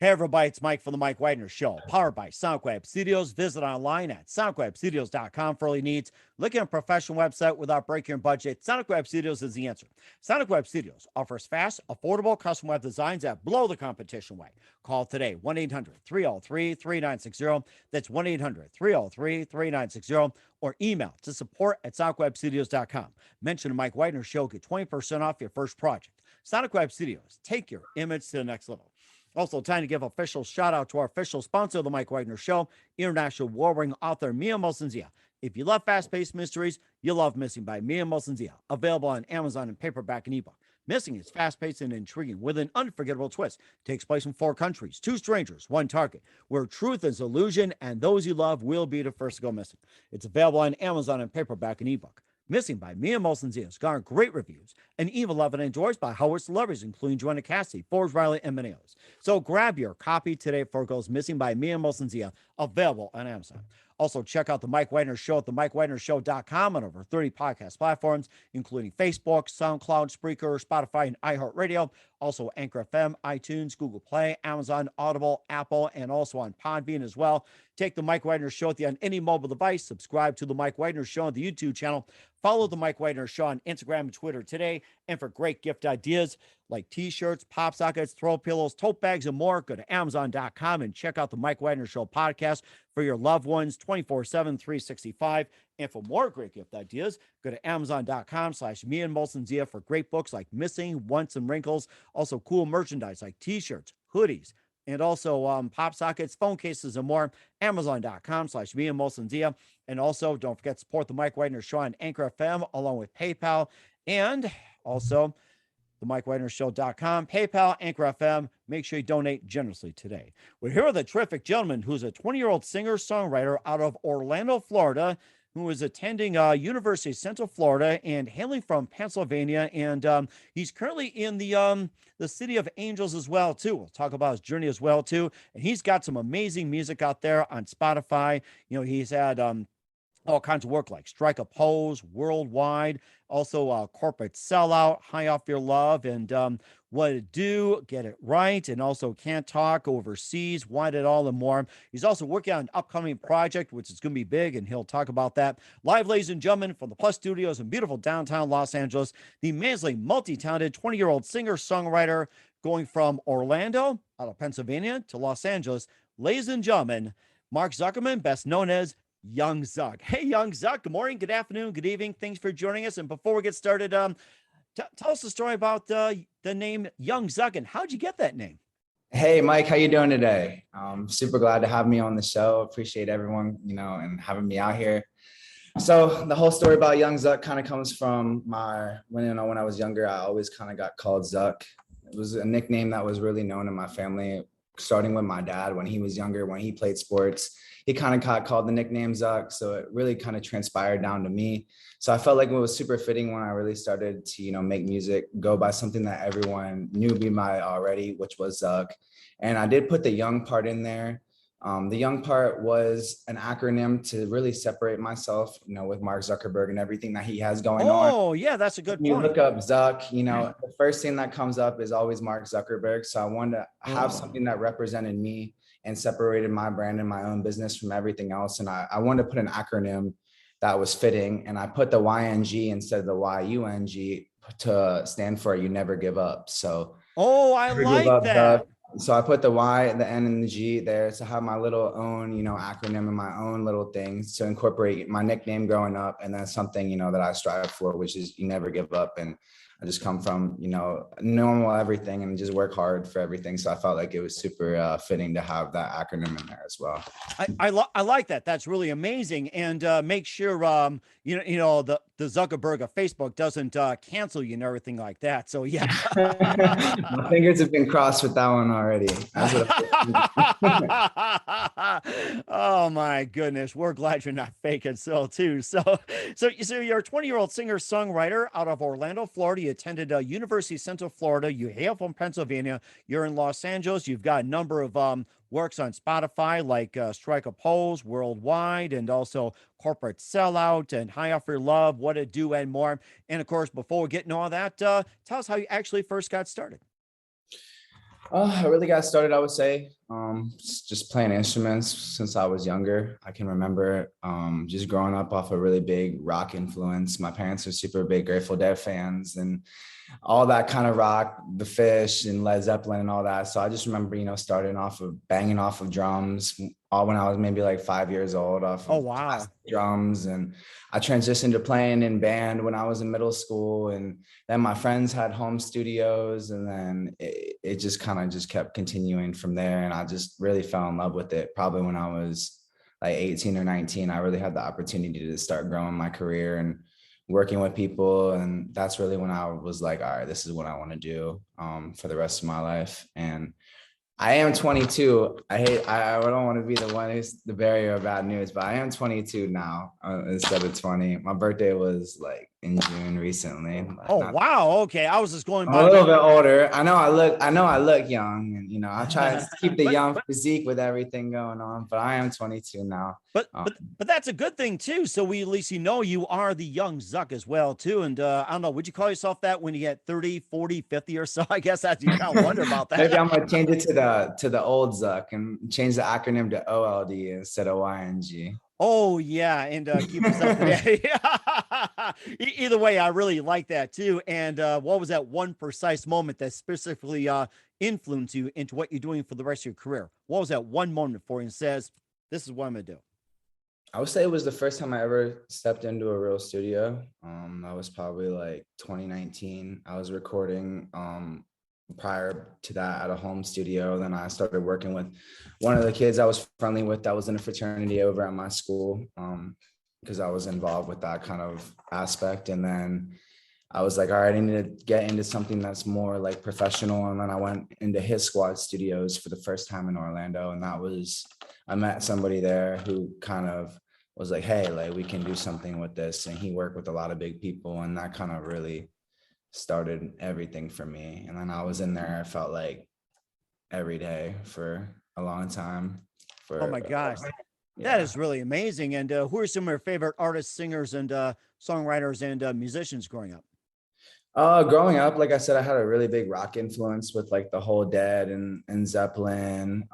Hey, everybody, it's Mike from the Mike Widener Show, powered by SoundWeb Studios. Visit online at soundwebstudios.com for all your needs. Looking at a professional website without breaking your budget, SoundWeb Studios is the answer. SoundWeb Studios offers fast, affordable custom web designs that blow the competition away. Call today, 1-800-303-3960. That's 1-800-303-3960. Or email to support@soundwebstudios.com. Mention the Mike Widener Show, get 20% off your first project. SoundWeb Studios, take your image to the next level. Also, time to give official shout out to our official sponsor of the Mike Widener Show, international war-winning author Mia Mosensia. If you love fast-paced mysteries, you'll love Missing by Mia Mosensia, available on Amazon in paperback and ebook. Missing is fast-paced and intriguing with an unforgettable twist. Takes place in 4 countries, 2 strangers, 1 target, where truth is illusion and those you love will be the first to go missing. It's available on Amazon in paperback and ebook. Missing by Mia Mosensia has garnered great reviews and even loved and enjoyed by Howard celebrities, including Joanna Cassidy, Forbes Riley, and many others. So grab your copy today before it goes missing by Mia Mosensia, available on Amazon. Also, check out the Mike Widener Show at themikewidenershow.com on over 30 podcast platforms, including Facebook, SoundCloud, Spreaker, Spotify, and iHeartRadio. Also, Anchor FM, iTunes, Google Play, Amazon, Audible, Apple, and also on Podbean as well. Take the Mike Widener Show with you on any mobile device. Subscribe to the Mike Widener Show on the YouTube channel. Follow the Mike Widener Show on Instagram and Twitter today. And for great gift ideas like t-shirts, pop sockets, throw pillows, tote bags, and more, go to Amazon.com and check out the Mike Widener Show podcast for your loved ones 24/7, 365. And for more great gift ideas, go to Amazon.com/me and Molson for great books like Missing, Once, and Wrinkles. Also cool merchandise like t-shirts, hoodies, and also pop sockets, phone cases, and more. Amazon.com/me and Molson. And also don't forget to support the Mike Widener Show on Anchor FM along with PayPal and also the MikeWidenerShow.com, PayPal, Anchor FM. Make sure you donate generously today. We're here with a terrific gentleman who's a 20-year-old singer-songwriter out of Orlando, Florida, who is attending University of Central Florida and hailing from Pennsylvania. And he's currently in the City of Angels as well, too. We'll talk about his journey as well, too. And he's got some amazing music out there on Spotify. You know, he's had all kinds of work like Strike a Pose, Worldwide, also Corporate Sellout, High Off Your Love, and What to Do, Get It Right, and also Can't Talk, Overseas, Want It All, and more. He's also working on an upcoming project, which is going to be big, and he'll talk about that. Live, ladies and gentlemen, from the Plus Studios in beautiful downtown Los Angeles, the amazingly multi-talented 20-year-old singer-songwriter going from Orlando, out of Pennsylvania, to Los Angeles. Ladies and gentlemen, Mark Zuckerman, best known as YNG Zuck. Hey, YNG Zuck. Good morning, good afternoon, good evening. Thanks for joining us. And before we get started, tell us the story about the name YNG Zuck and how'd you get that name? Hey, Mike, how you doing today? Super glad to have me on the show. Appreciate everyone, and having me out here. So the whole story about YNG Zuck kind of comes from when I was younger, I always kind of got called Zuck. It was a nickname that was really known in my family, starting with my dad when he was younger, when he played sports. He kind of got called the nickname Zuck. So it really kind of transpired down to me. So I felt like it was super fitting when I really started to, make music, go by something that everyone knew me by already, which was Zuck. And I did put the young part in there. The young part was an acronym to really separate myself, with Mark Zuckerberg and everything that he has going on. Oh, yeah, that's a good point. You look up Zuck, the first thing that comes up is always Mark Zuckerberg. So I wanted to have something that represented me and separated my brand and my own business from everything else. And I wanted to put an acronym that was fitting. And I put the YNG instead of the YUNG to stand for You Never Give Up. So I like that. So I put the Y, the N, and the G there to have my little own, acronym and my own little things to incorporate my nickname growing up. And then something, that I strive for, which is You Never Give Up. And I just come from, normal everything and just work hard for everything. So I felt like it was super fitting to have that acronym in there as well. I like that. That's really amazing. And make sure, the Zuckerberg of Facebook doesn't cancel you and everything like that. So, yeah. My fingers have been crossed with that one already. Oh, my goodness. We're glad you're not faking so, too. So you're a 20-year-old singer-songwriter out of Orlando, Florida. You attended University of Central Florida. You hail from Pennsylvania. You're in Los Angeles. You've got a number of works on Spotify like Strike a Pose, Worldwide, and also Corporate Sellout and High Off Your Love, What to Do, and more. And of course, before we get into all that, tell us how you actually first got started. I really got started, I would say, just playing instruments since I was younger. I can remember just growing up off a really big rock influence. My parents are super big Grateful Dead fans and all that kind of rock, The Fish and Led Zeppelin and all that. So I just remember, starting off of banging off of drums all when I was maybe like 5 years old off Oh, of wow. classic drums. And I transitioned to playing in band when I was in middle school. And then my friends had home studios, and then it just kind of just kept continuing from there. And I just really fell in love with it. Probably when I was like 18 or 19, I really had the opportunity to start growing my career and working with people. And that's really when I was like, all right, this is what I want to do for the rest of my life. And I am 22. I don't want to be the one who's the bearer of bad news, but I am 22 now instead of 20. My birthday was like in June recently. Oh, Not wow. Okay. I was just going I'm a by little what. bit older. I know I look young, and I try to keep the young physique with everything going on, but I am 22 now. But Um, but but that's a good thing too. So we at least you are the young Zuck as well too. And I don't know, would you call yourself that when you get 30, 40, 50 or so? I guess that's you kind of wonder about Maybe that. I'm gonna change it to the old Zuck and change the acronym to OLD instead of YNG. Oh yeah, and keep us up to date. Either way, I really like that too. And what was that one precise moment that specifically influenced you into what you're doing for the rest of your career? What was that one moment for you and says, "This is what I'm gonna do"? I would say it was the first time I ever stepped into a real studio. That was probably like 2019. I was recording prior to that at a home studio. Then I started working with one of the kids I was friendly with that was in a fraternity over at my school, because I was involved with that kind of aspect. And then I was like, all right, I need to get into something that's more like professional. And then I went into his squad studios for the first time in Orlando. And I met somebody there who kind of was like, hey, like we can do something with this. And he worked with a lot of big people. And that kind of really started everything for me. And then I was in there, I felt like every day for a long time. Oh For my gosh, that yeah. is really amazing. And who are some of your favorite artists, singers, and songwriters and musicians growing up? Growing up, like I said, I had a really big rock influence with like the whole Dead and Zeppelin,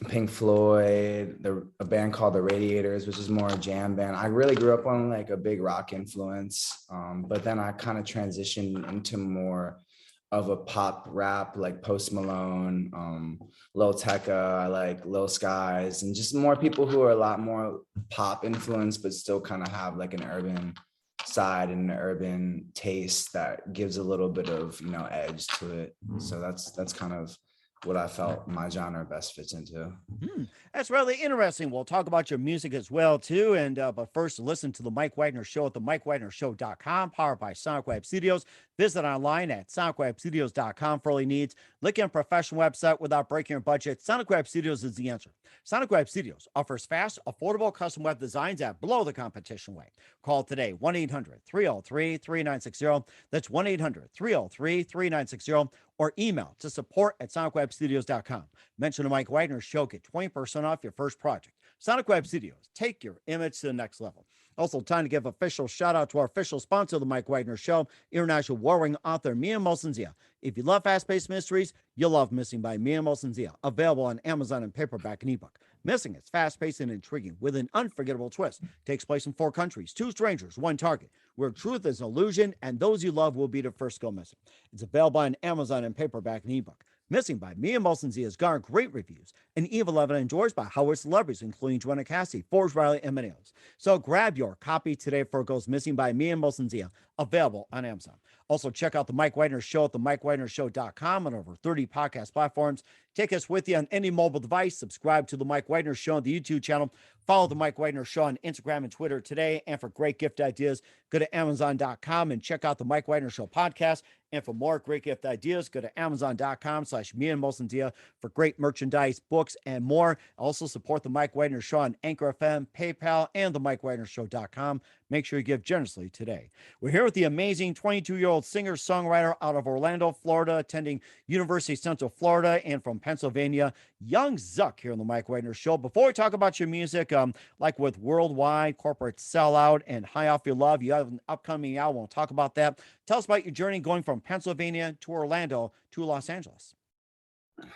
Pink Floyd, a band called the Radiators, which is more a jam band. I really grew up on like a big rock influence, but then I kind of transitioned into more of a pop rap, like Post Malone, Lil Tecca, I like Lil Skies, and just more people who are a lot more pop influenced, but still kind of have like an urban side and an urban taste that gives a little bit of edge to it. So that's kind of what I felt my genre best fits into. Hmm, that's really interesting. We'll talk about your music as well too. And but first, listen to the Mike Wagner Show at the MikeWagnerShow.com, powered by Sonic Web Studios. Visit online at SonicWebStudios.com for all your needs. Look at a professional website without breaking your budget. Sonic Web Studios is the answer. Sonic Web Studios offers fast, affordable custom web designs at below the competition rate. Call today 1-800-303-3960. That's 1-800-303-3960, or email to support at SonicWebStudios.com. Mention the Mike Wagner Show, get 20% off your first project. Sonic Web Studios, take your image to the next level. Also, time to give official shout out to our official sponsor of the Mike Wagner Show, international warring author Mia Mosensia. If you love fast-paced mysteries, you'll love Missing by Mia Mosensia, available on Amazon in paperback and ebook. Missing is fast-paced and intriguing with an unforgettable twist. Takes place in 4 countries, 2 strangers, 1 target, where truth is an illusion and those you love will be the first to go missing. It's available on Amazon in paperback and ebook. Missing by Mia Mosensia has garnered great reviews and even loved and enjoyed by Howard celebrities, including Joanna Cassidy, Forbes Riley, and many others. So grab your copy today before it goes missing by Mia Mosensia, available on Amazon. Also, check out the Mike Wagner Show at the MikeWagnerShow.com on over 30 podcast platforms. Take us with you on any mobile device. Subscribe to the Mike Wagner Show on the YouTube channel. Follow the Mike Wagner Show on Instagram and Twitter today. And for great gift ideas, go to Amazon.com and check out the Mike Wagner Show podcast. And for more great gift ideas, go to Amazon.com/Mia Mosensia for great merchandise, books, and more. Also support the Mike Wagner Show on Anchor FM, PayPal, and the MikeWagnerShow.com. Make sure you give generously today. We're here with the amazing 22-year-old singer-songwriter out of Orlando, Florida, attending University of Central Florida, and from Pennsylvania, Young Zuck here on the Mike Wagner Show. Before we talk about your music, like with Worldwide, Corporate Sellout, and High Off Your Love, you have an upcoming album. We'll talk about that. Tell us about your journey going from Pennsylvania to Orlando to Los Angeles.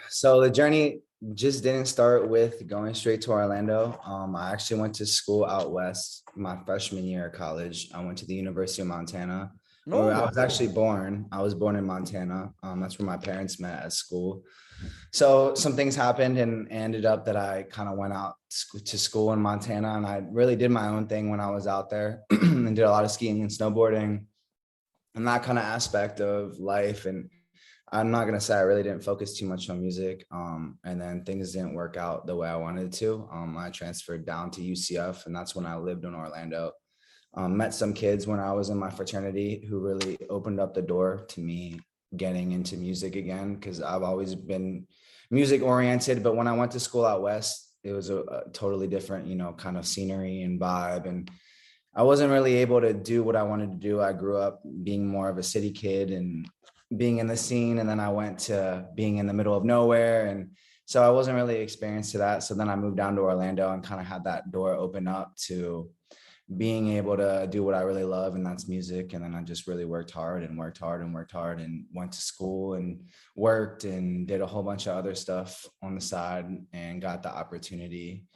So the journey just didn't start with going straight to Orlando. I actually went to school out west my freshman year of college. I went to the University of Montana, where I No. was actually born. I was born in Montana. That's where my parents met at school. So some things happened and ended up that I kind of went out to school in Montana, and I really did my own thing when I was out there and did a lot of skiing and snowboarding and that kind of aspect of life. And I'm not gonna say I really didn't focus too much on music. And then things didn't work out the way I wanted to. I transferred down to UCF, and that's when I lived in Orlando. Met some kids when I was in my fraternity who really opened up the door to me getting into music again, because I've always been music oriented. But when I went to school out west, it was a totally different, kind of scenery and vibe. And I wasn't really able to do what I wanted to do. I grew up being more of a city kid and being in the scene. And then I went to being in the middle of nowhere. And so I wasn't really experienced to that. So then I moved down to Orlando and kind of had that door open up to being able to do what I really love, and that's music. And then I just really worked hard and worked hard and worked hard and went to school and worked and did a whole bunch of other stuff on the side and got the opportunity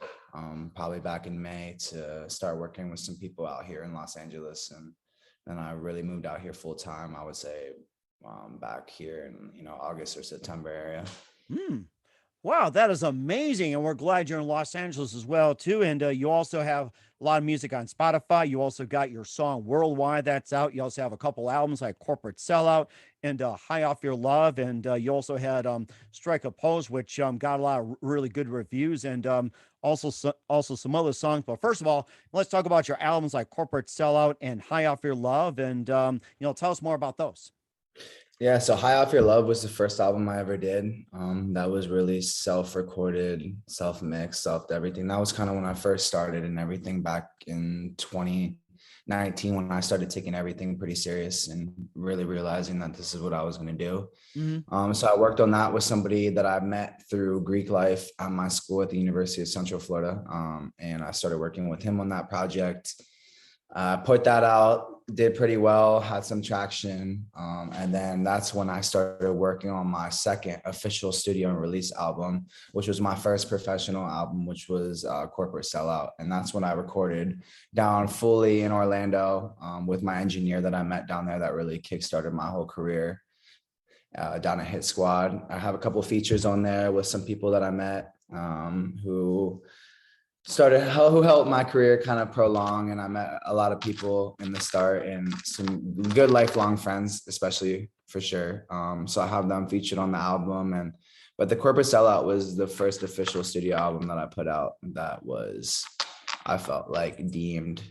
probably back in May to start working with some people out here in Los Angeles. And then I really moved out here full time, I would say, back here in, August or September area. Hmm. Wow, that is amazing. And we're glad you're in Los Angeles as well, too. And you also have a lot of music on Spotify. You also got your song Worldwide that's out. You also have a couple albums like Corporate Sellout and High Off Your Love. And you also had Strike a Pose, which got a lot of really good reviews, and also some other songs. But first of all, let's talk about your albums like Corporate Sellout and High Off Your Love. And, tell us more about those. Yeah, so High Off Your Love was the first album I ever did. That was really self-recorded, self-mixed, self-everything. That was kind of when I first started and everything back in 2019, when I started taking everything pretty serious and really realizing that this is what I was going to do. Hmm. So I worked on that with somebody that I met through Greek life at my school at the University of Central Florida. And I started working with him on that project. Put that out, did pretty well, had some traction. And then that's when I started working on my second official studio and release album, which was my first professional album, which was Corporate Sellout. And that's when I recorded down fully in Orlando with my engineer that I met down there that really kickstarted my whole career down at Hit Squad. I have a couple of features on there with some people that I met who helped my career kind of prolong, and I met a lot of people in the start and some good lifelong friends, especially for sure. So I have them featured on the album, but the Corporate Sellout was the first official studio album that I put out that was, I felt like, deemed,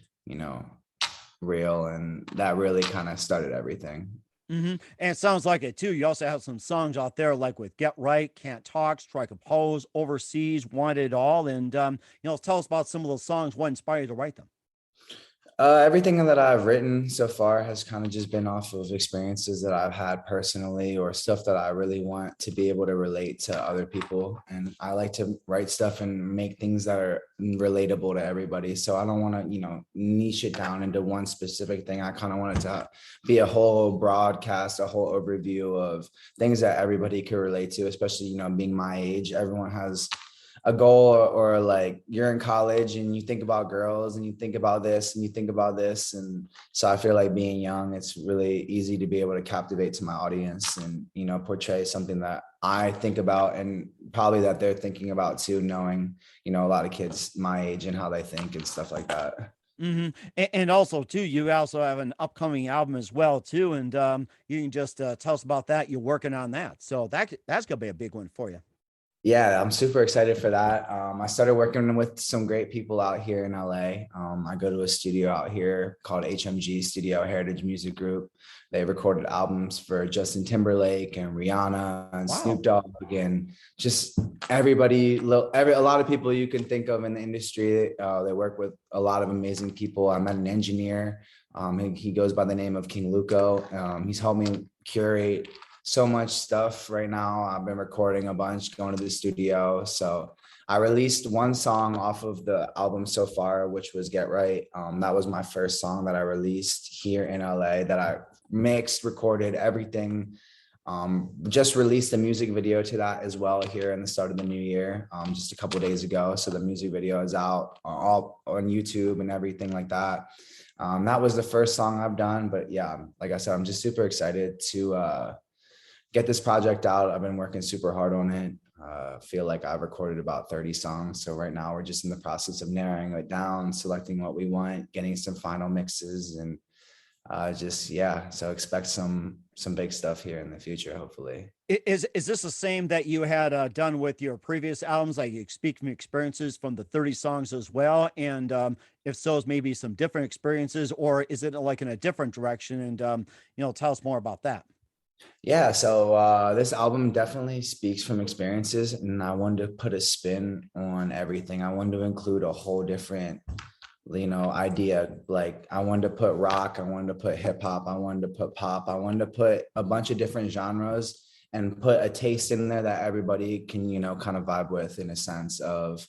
real, and that really kind of started everything. And it sounds like it too. You also have some songs out there like with Get Right, Can't Talk, Strike a Pose, Overseas, Want It All. And, tell us about some of those songs. What inspired you to write them? Everything that I've written so far has kind of just been off of experiences that I've had personally, or stuff that I really want to be able to relate to other people. And I like to write stuff and make things that are relatable to everybody. So I don't want to, niche it down into one specific thing. I kind of want it to be a whole broadcast, a whole overview of things that everybody can relate to, especially, being my age. Everyone has a goal, or like you're in college and you think about girls and you think about this and you think about this. And so I feel like being young, it's really easy to be able to captivate to my audience and, portray something that I think about and probably that they're thinking about too, knowing, a lot of kids my age and how they think and stuff like that. And also too, you also have an upcoming album as well too. And you can just tell us about that. You're working on that. So that's going to be a big one for you. Yeah, I'm super excited for that. I started working with some great people out here in LA. I go to a studio out here called HMG Studio Heritage Music Group. They recorded albums for Justin Timberlake and Rihanna and Snoop Wow. Dogg and just everybody, a lot of people you can think of in the industry. They work with a lot of amazing people. I met an engineer. He goes by the name of King Luco. He's helped me curate so much stuff right now. I've been recording a bunch, going to the studio. So I released one song off of the album so far, which was Get Right. That was my first song that I released here in LA that I mixed, recorded everything Just released a music video to that as well here in the start of the new year, just a couple of days ago. So the music video is out all on YouTube and everything like that. That was the first song I've done, but yeah, like I said, I'm just super excited to get this project out. I've been working super hard on it. Feel like I've recorded about 30 songs. So right now we're just in the process of narrowing it down, selecting what we want, getting some final mixes, and so expect some big stuff here in the future, hopefully. Is this the same that you had done with your previous albums? Like, you speak from experiences from the 30 songs as well, and if so, is maybe some different experiences, or is it like in a different direction? And tell us more about that. Yeah, so this album definitely speaks from experiences, and I wanted to put a spin on everything. I wanted to include a whole different idea. Like, I wanted to put rock, I wanted to put hip hop, I wanted to put pop, I wanted to put a bunch of different genres and put a taste in there that everybody can kind of vibe with, in a sense of,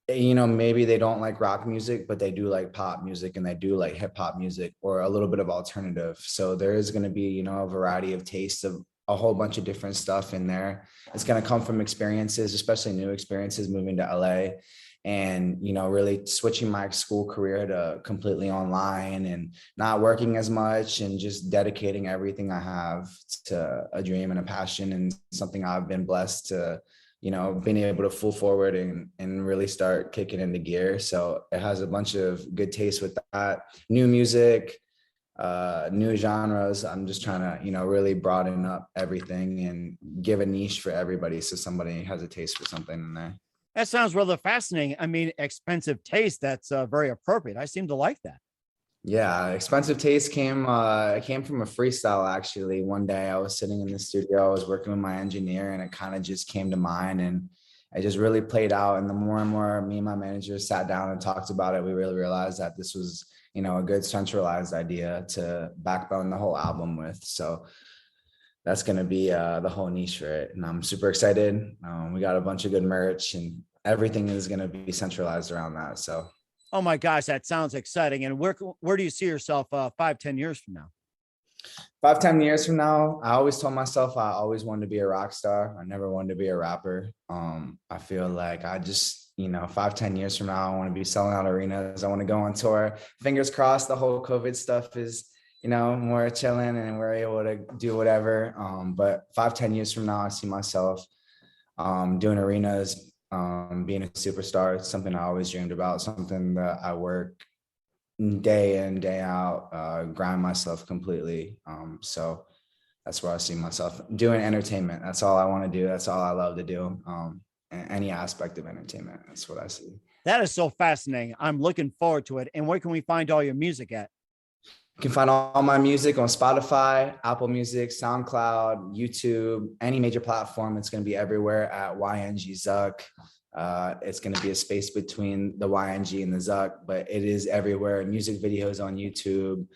maybe they don't like rock music, but they do like pop music, and they do like hip hop music, or a little bit of alternative. So there is going to be a variety of tastes of a whole bunch of different stuff in there. It's going to come from experiences, especially new experiences, moving to LA, and really switching my school career to completely online and not working as much, and just dedicating everything I have to a dream and a passion, and something I've been blessed to being able to full forward and really start kicking into gear. So it has a bunch of good taste with that. New music, new genres. I'm just trying to really broaden up everything and give a niche for everybody, so somebody has a taste for something in there. That sounds rather fascinating. I mean, expensive taste. That's very appropriate. I seem to like that. Yeah, expensive taste came from a freestyle. Actually, one day I was sitting in the studio, I was working with my engineer, and it kind of just came to mind, and it just really played out. And the more and more me and my manager sat down and talked about it, we really realized that this was a good centralized idea to backbone the whole album with. So that's going to be the whole niche for it, and I'm super excited. We got a bunch of good merch, and everything is going to be centralized around that. So Oh my gosh, that sounds exciting. And where do you see yourself 5, 10 years from now? 5, 10 years from now, I always told myself I always wanted to be a rock star. I never wanted to be a rapper. I feel like I just, 5, 10 years from now, I want to be selling out arenas. I want to go on tour. Fingers crossed, the whole COVID stuff is, more chilling, and we're able to do whatever. But 5, 10 years from now, I see myself doing arenas, being a superstar. It's something I always dreamed about, something that I work day in, day out, grind myself completely. So that's where I see myself doing entertainment. That's all I want to do. That's all I love to do. Any aspect of entertainment. That's what I see. That is so fascinating. I'm looking forward to it. And where can we find all your music at? You can find all my music on Spotify, Apple Music, SoundCloud, YouTube, any major platform. It's going to be everywhere at YNG Zuck. It's going to be a space between the YNG and the Zuck, but it is everywhere. Music videos on YouTube,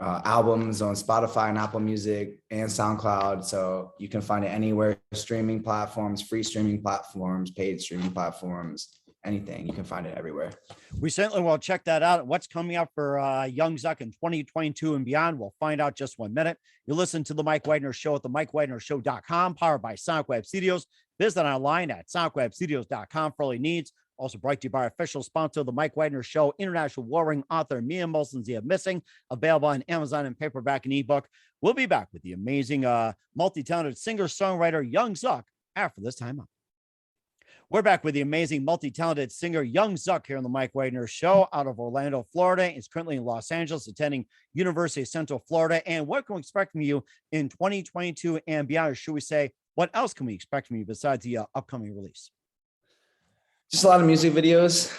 albums on Spotify and Apple Music and SoundCloud. So you can find it anywhere. Streaming platforms, free streaming platforms, paid streaming platforms, anything. You can find it everywhere. We certainly will check that out. What's coming up for Young Zuck in 2022 and beyond, we'll find out just 1 minute. You listen to the Mike Widener Show at the MikeWidenerShow.com, powered by Sonic Web Studios. Visit online at SonicWebStudios.com for all your needs. Also brought to you by our official sponsor, the Mike Widener Show, international warring author Mia Molson's The Missing, available on Amazon and paperback and ebook. We'll be back with the amazing multi-talented singer-songwriter Young Zuck after this time up. We're back with the amazing multi-talented singer Young Zuck here on the Mike Widener Show out of Orlando, Florida. He's currently in Los Angeles attending University of Central Florida. And what can we expect from you in 2022 and beyond? Or should we say, what else can we expect from you besides the upcoming release? Just a lot of music videos.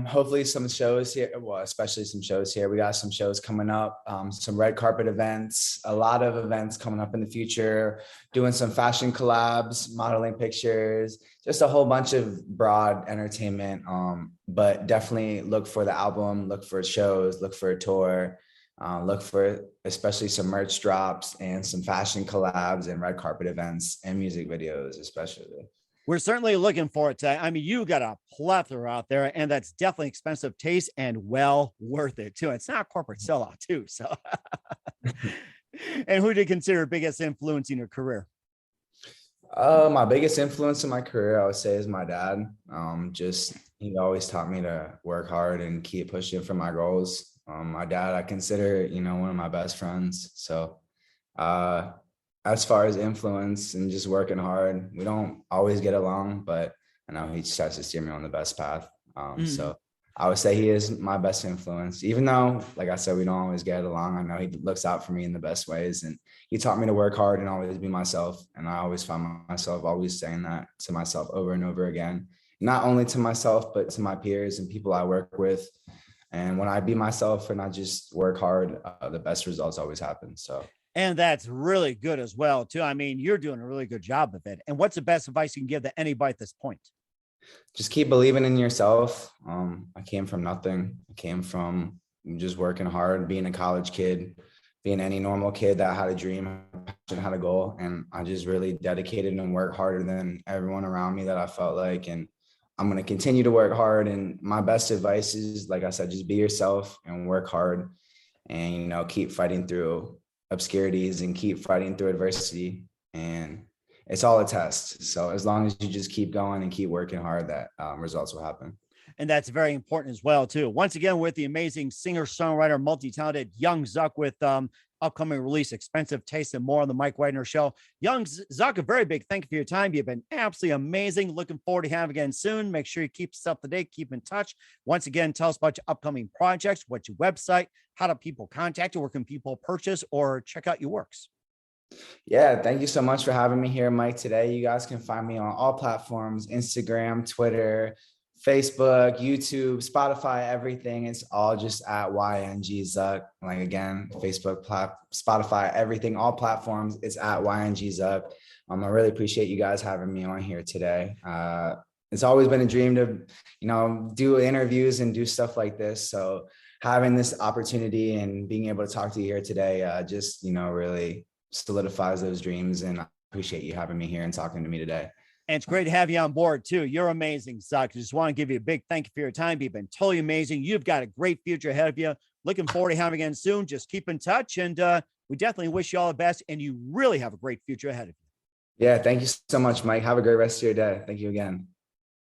Hopefully some shows here. Well, especially some shows here. We got some shows coming up, some red carpet events, a lot of events coming up in the future, doing some fashion collabs, modeling pictures, just a whole bunch of broad entertainment. But definitely look for the album, look for shows, look for a tour, look for especially some merch drops and some fashion collabs and red carpet events and music videos, especially. We're certainly looking forward to it. I mean, you got a plethora out there, and that's definitely expensive taste and well worth it too. It's not a corporate sellout too. So And who do you consider biggest influence in your career? My biggest influence in my career, I would say, is my dad. Just he always taught me to work hard and keep pushing for my goals. My dad, I consider, one of my best friends. So, uh, as far as influence and just working hard, we don't always get along, but I know he tries to steer me on the best path. Mhm. So I would say he is my best influence, even though, like I said, we don't always get along. I know he looks out for me in the best ways, and he taught me to work hard and always be myself. And I always find myself always saying that to myself over and over again, not only to myself, but to my peers and people I work with. And when I be myself and I just work hard, the best results always happen. So And that's really good as well, too. I mean, you're doing a really good job of it. And what's the best advice you can give to anybody at this point? just keep believing in yourself. I came from nothing. I came from just working hard, being a college kid, being any normal kid that had a dream, had a goal. And I just really dedicated and worked harder than everyone around me that I felt like. And I'm going to continue to work hard. And my best advice is, like I said, just be yourself and work hard and, keep fighting through obscurities and keep fighting through adversity. And it's all a test. So as long as you just keep going and keep working hard, that results will happen. And that's very important as well, too. Once again, with the amazing singer, songwriter, multi-talented Young Zuck with upcoming release, Expensive Taste, and more on the Mike Wagner Show. Young Zuck, a very big thank you for your time. You've been absolutely amazing. Looking forward to having you again soon. Make sure you keep us up to date, keep in touch. Once again, tell us about your upcoming projects, what's your website, how do people contact you, where can people purchase or check out your works? Yeah, thank you so much for having me here, Mike, today. You guys can find me on all platforms: Instagram, Twitter, Facebook, YouTube, Spotify, everything. It's all just at YNG Zuck. Like, again, Facebook, Spotify, everything, all platforms. It's at YNG Zuck. I really appreciate you guys having me on here today. It's always been a dream to, do interviews and do stuff like this. So having this opportunity and being able to talk to you here today, just, really solidifies those dreams. And I appreciate you having me here and talking to me today. And it's great to have you on board, too. You're amazing, Zuck. Just want to give you a big thank you for your time. You've been totally amazing. You've got a great future ahead of you. Looking forward to having you again soon. Just keep in touch. And we definitely wish you all the best. And you really have a great future ahead of you. Yeah, thank you so much, Mike. Have a great rest of your day. Thank you again.